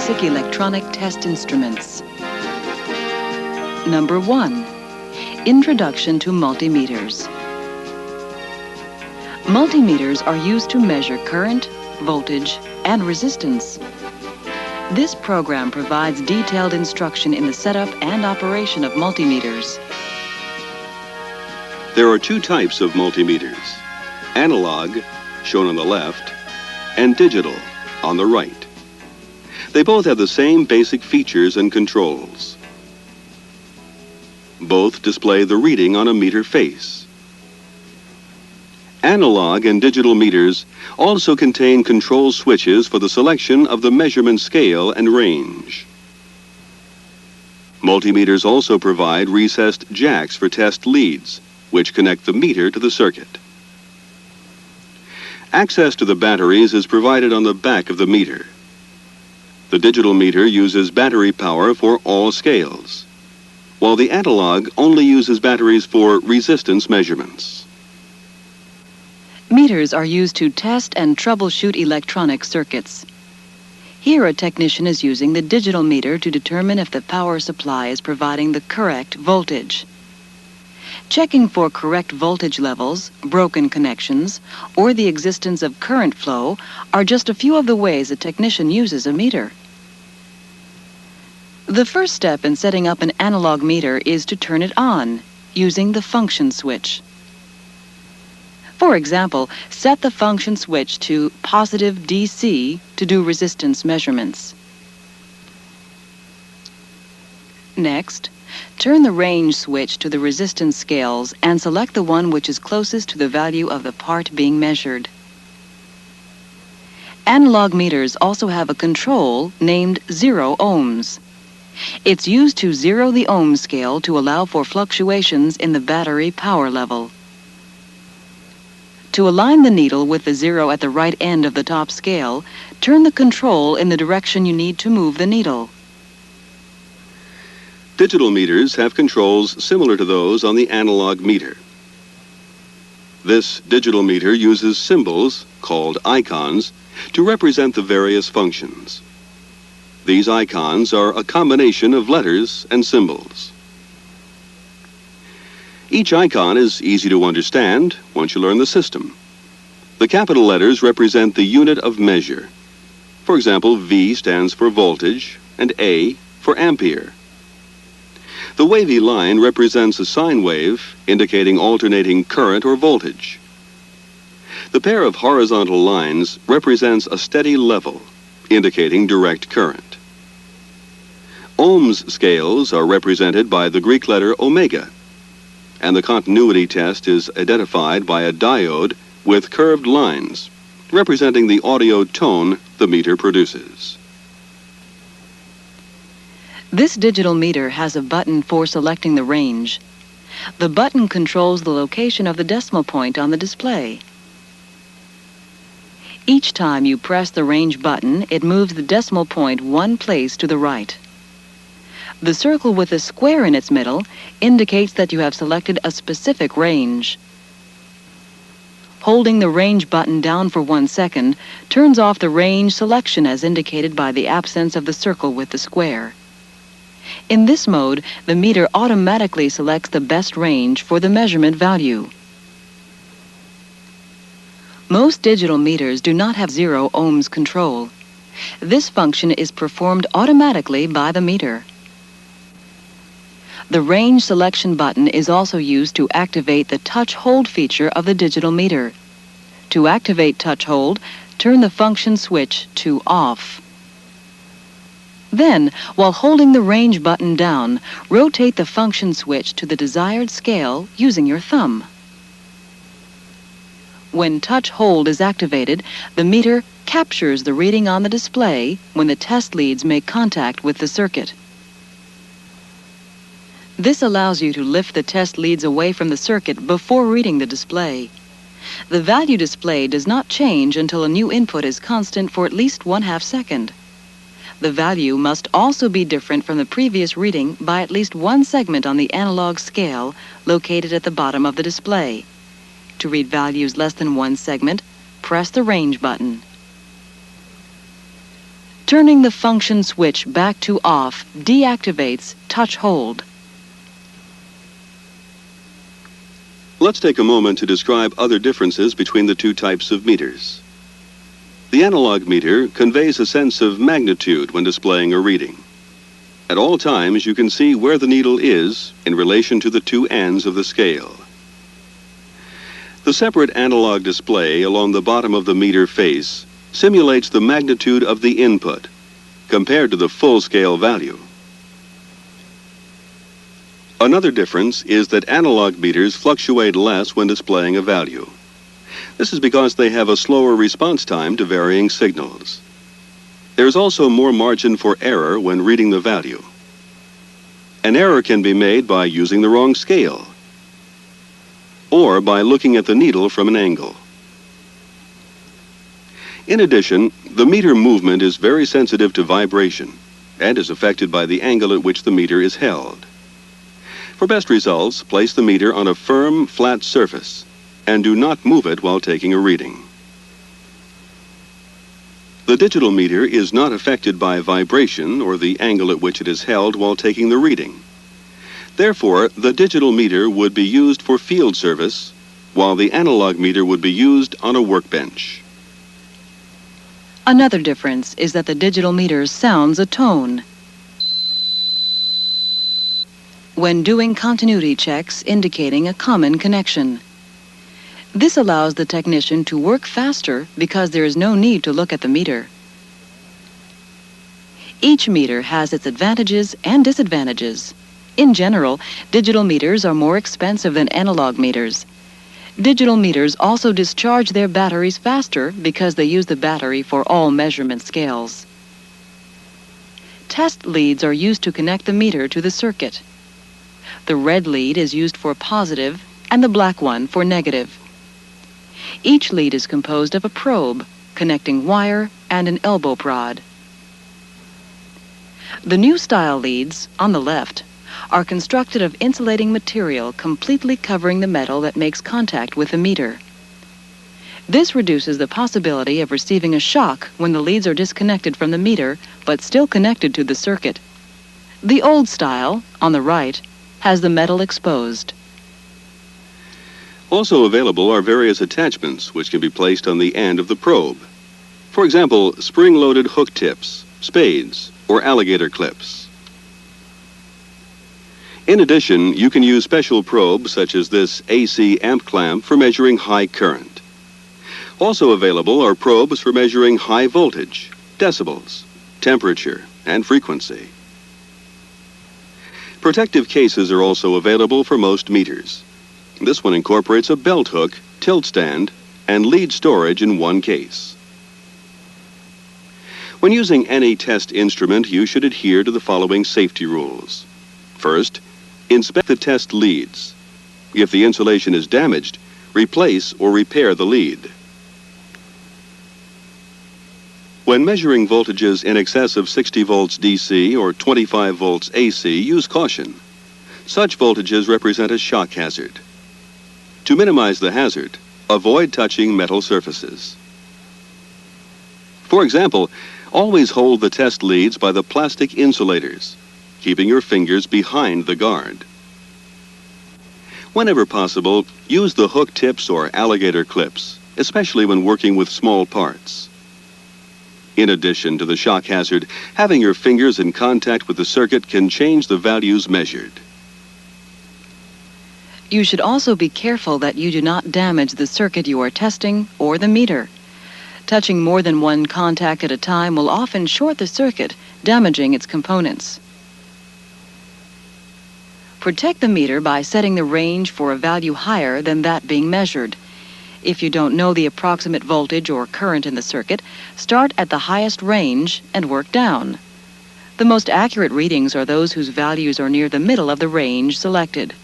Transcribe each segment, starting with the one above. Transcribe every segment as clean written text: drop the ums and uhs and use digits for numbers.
basic electronic test instruments. Number 1. Introduction to multimeters. Multimeters are used to measure current, voltage, and resistance. This program provides detailed instruction in the setup and operation of multimeters. There are two types of multimeters: analog, shown on the left, and digital, on the right. They both have the same basic features and controls. Both display the reading on a meter face. Analog and digital meters also contain control switches for the selection of the measurement scale and range. Multimeters also provide recessed jacks for test leads, which connect the meter to the circuit. Access to the batteries is provided on the back of the meter. The digital meter uses battery power for all scales, while the analog only uses batteries for resistance measurements. Meters are used to test and troubleshoot electronic circuits. Here, a technician is using the digital meter to determine if the power supply is providing the correct voltage. Checking for correct voltage levels, broken connections, or the existence of current flow are just a few of the ways a technician uses a meter. The first step in setting up an analog meter is to turn it on, using the function switch. For example, set the function switch to positive DC to do resistance measurements. Next, turn the range switch to the resistance scales and select the one which is closest to the value of the part being measured. Analog meters also have a control named 0 ohms. It's used to zero the ohm scale to allow for fluctuations in the battery power level. To align the needle with the 0 at the right end of the top scale, turn the control in the direction you need to move the needle. Digital meters have controls similar to those on the analog meter. This digital meter uses symbols, called icons, to represent the various functions. These icons are a combination of letters and symbols. Each icon is easy to understand once you learn the system. The capital letters represent the unit of measure. For example, V stands for voltage and A for ampere. The wavy line represents a sine wave indicating alternating current or voltage. The pair of horizontal lines represents a steady level indicating direct current. Ohms scales are represented by the Greek letter omega, and the continuity test is identified by a diode with curved lines, representing the audio tone the meter produces. This digital meter has a button for selecting the range. The button controls the location of the decimal point on the display. Each time you press the range button, it moves the decimal point one place to the right. The circle with a square in its middle indicates that you have selected a specific range. Holding the range button down for 1 second turns off the range selection as indicated by the absence of the circle with the square. In this mode, the meter automatically selects the best range for the measurement value. Most digital meters do not have 0 ohms control. This function is performed automatically by the meter. The range selection button is also used to activate the touch hold feature of the digital meter. To activate touch hold, turn the function switch to off. Then, while holding the range button down, rotate the function switch to the desired scale using your thumb. When touch hold is activated, the meter captures the reading on the display when the test leads make contact with the circuit. This allows you to lift the test leads away from the circuit before reading the display. The value displayed does not change until a new input is constant for at least 1/2 second. The value must also be different from the previous reading by at least 1 segment on the analog scale located at the bottom of the display. To read values less than 1 segment, press the range button. Turning the function switch back to off deactivates touch hold. Let's take a moment to describe other differences between the two types of meters. The analog meter conveys a sense of magnitude when displaying a reading. At all times, you can see where the needle is in relation to the two ends of the scale. The separate analog display along the bottom of the meter face simulates the magnitude of the input compared to the full-scale value. Another difference is that analog meters fluctuate less when displaying a value. This is because they have a slower response time to varying signals. There is also more margin for error when reading the value. An error can be made by using the wrong scale or by looking at the needle from an angle. In addition, the meter movement is very sensitive to vibration and is affected by the angle at which the meter is held. For best results, place the meter on a firm, flat surface and do not move it while taking a reading. The digital meter is not affected by vibration or the angle at which it is held while taking the reading. Therefore, the digital meter would be used for field service, while the analog meter would be used on a workbench. Another difference is that the digital meter sounds a tone. When doing continuity checks indicating a common connection. This allows the technician to work faster because there is no need to look at the meter. Each meter has its advantages and disadvantages. In general, digital meters are more expensive than analog meters. Digital meters also discharge their batteries faster because they use the battery for all measurement scales. Test leads are used to connect the meter to the circuit. The red lead is used for positive and the black one for negative. Each lead is composed of a probe, connecting wire, and an elbow prod. The new style leads, on the left, are constructed of insulating material completely covering the metal that makes contact with the meter. This reduces the possibility of receiving a shock when the leads are disconnected from the meter but still connected to the circuit. The old style, on the right, has the metal exposed. Also available are various attachments which can be placed on the end of the probe. For example, spring-loaded hook tips, spades, or alligator clips. In addition, you can use special probes such as this AC amp clamp for measuring high current. Also available are probes for measuring high voltage, decibels, temperature, and frequency. Protective cases are also available for most meters. This one incorporates a belt hook, tilt stand, and lead storage in one case. When using any test instrument, you should adhere to the following safety rules. First, inspect the test leads. If the insulation is damaged, replace or repair the lead. When measuring voltages in excess of 60 volts DC or 25 volts AC, use caution. Such voltages represent a shock hazard. To minimize the hazard, avoid touching metal surfaces. For example, always hold the test leads by the plastic insulators, keeping your fingers behind the guard. Whenever possible, use the hook tips or alligator clips, especially when working with small parts. In addition to the shock hazard, having your fingers in contact with the circuit can change the values measured. You should also be careful that you do not damage the circuit you are testing or the meter. Touching more than one contact at a time will often short the circuit, damaging its components. Protect the meter by setting the range for a value higher than that being measured. If you don't know the approximate voltage or current in the circuit, start at the highest range and work down. The most accurate readings are those whose values are near the middle of the range selected.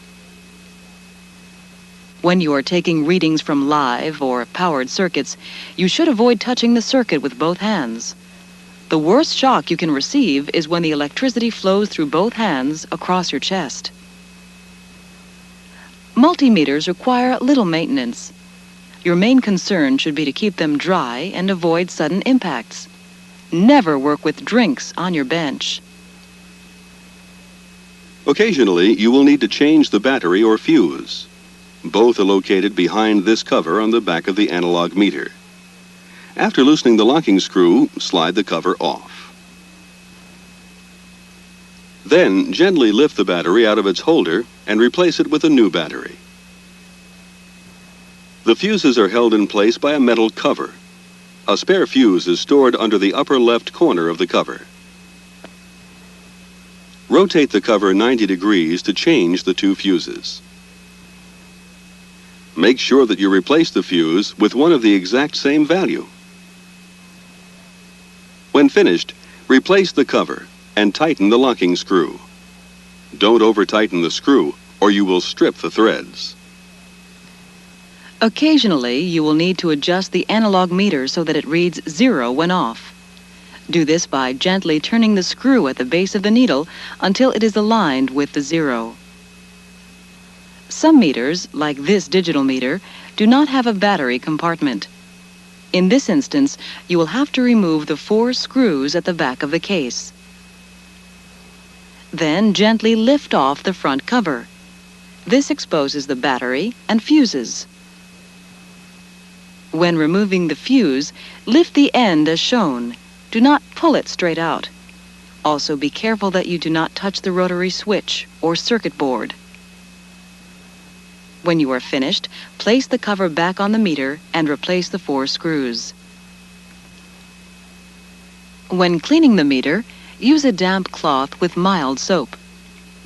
When you are taking readings from live or powered circuits, you should avoid touching the circuit with both hands. The worst shock you can receive is when the electricity flows through both hands across your chest. Multimeters require little maintenance. Your main concern should be to keep them dry and avoid sudden impacts. Never work with drinks on your bench. Occasionally, you will need to change the battery or fuse. Both are located behind this cover on the back of the analog meter. After loosening the locking screw, slide the cover off. Then, gently lift the battery out of its holder and replace it with a new battery. The fuses are held in place by a metal cover. A spare fuse is stored under the upper left corner of the cover. Rotate the cover 90 degrees to change the two fuses. Make sure that you replace the fuse with one of the exact same value. When finished, replace the cover and tighten the locking screw. Don't over-tighten the screw or you will strip the threads. Occasionally, you will need to adjust the analog meter so that it reads 0 when off. Do this by gently turning the screw at the base of the needle until it is aligned with the 0. Some meters, like this digital meter, do not have a battery compartment. In this instance, you will have to remove the 4 screws at the back of the case. Then gently lift off the front cover. This exposes the battery and fuses. When removing the fuse, lift the end as shown. Do not pull it straight out. Also be careful that you do not touch the rotary switch or circuit board. When you are finished, place the cover back on the meter and replace the 4 screws. When cleaning the meter, use a damp cloth with mild soap.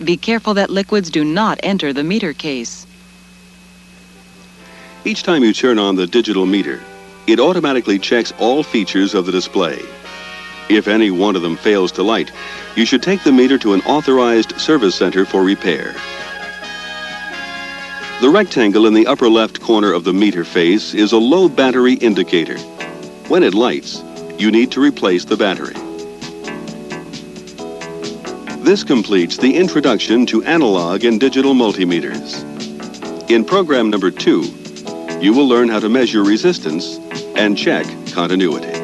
Be careful that liquids do not enter the meter case. Each time you turn on the digital meter, it automatically checks all features of the display. If any one of them fails to light, you should take the meter to an authorized service center for repair. The rectangle in the upper left corner of the meter face is a low battery indicator. When it lights, you need to replace the battery. This completes the introduction to analog and digital multimeters. In program number 2, you will learn how to measure resistance and check continuity.